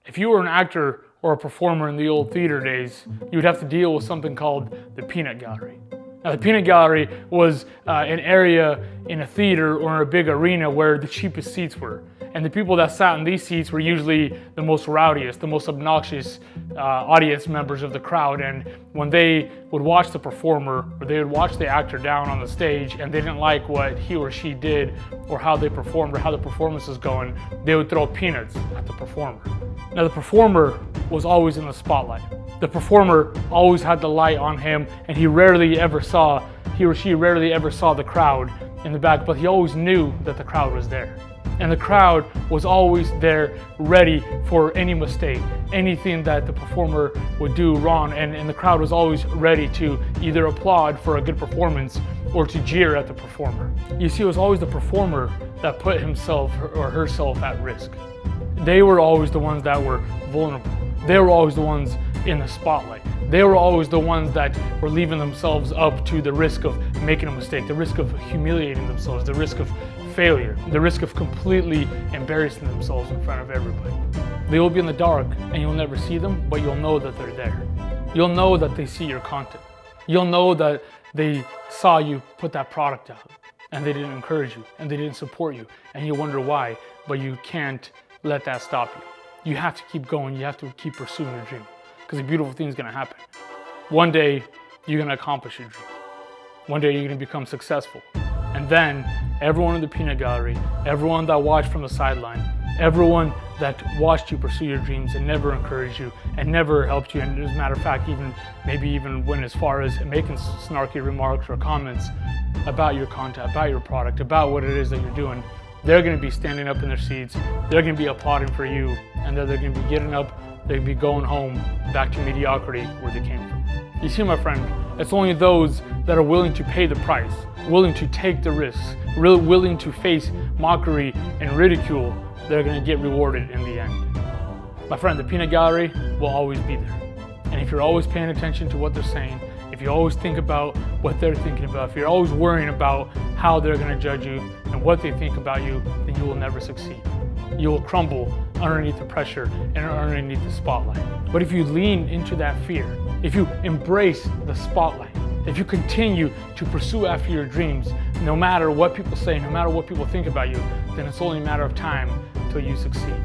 If you were an actor or a performer in the old theater days, you would have to deal with something called the peanut gallery. Now, the peanut gallery was an area in a theater or in a big arena where the cheapest seats were. And the people that sat in these seats were usually the most rowdiest, the most obnoxious audience members of the crowd. And when they would watch the performer or they would watch the actor down on the stage and they didn't like what he or she did or how they performed or how the performance was going, they would throw peanuts at the performer. Now, the performer was always in the spotlight. The performer always had the light on him, and he or she rarely ever saw the crowd in the back, but he always knew that the crowd was there. And the crowd was always there ready for any mistake, anything that the performer would do wrong, and the crowd was always ready to either applaud for a good performance or to jeer at the performer. You see, it was always the performer that put himself or herself at risk. They were always the ones that were vulnerable. They were always the ones in the spotlight. They were always the ones that were leaving themselves up to the risk of making a mistake, the risk of humiliating themselves, the risk of failure, the risk of completely embarrassing themselves in front of everybody. They will be in the dark and you'll never see them, but you'll know that they're there. You'll know that they see your content. You'll know that they saw you put that product out and they didn't encourage you and they didn't support you, and you wonder why, but you can't let that stop you. You have to keep going. You have to keep pursuing your dream, because a beautiful thing is going to happen. One day, you're going to accomplish your dream. One day, you're going to become successful. And then, everyone in the peanut gallery, everyone that watched from the sideline, everyone that watched you pursue your dreams and never encouraged you and never helped you, and as a matter of fact, maybe even went as far as making snarky remarks or comments about your content, about your product, about what it is that you're doing, they're going to be standing up in their seats, they're going to be applauding for you, and then they're going to be getting up, they're going to be going home back to mediocrity where they came from. You see, my friend, it's only those that are willing to pay the price, willing to take the risks, really willing to face mockery and ridicule, that are going to get rewarded in the end. My friend, the peanut gallery will always be there. And if you're always paying attention to what they're saying, if you always think about what they're thinking about, if you're always worrying about how they're going to judge you and what they think about you, then you will never succeed. You will crumble underneath the pressure and underneath the spotlight. But if you lean into that fear, if you embrace the spotlight, if you continue to pursue after your dreams, no matter what people say, no matter what people think about you, then it's only a matter of time until you succeed.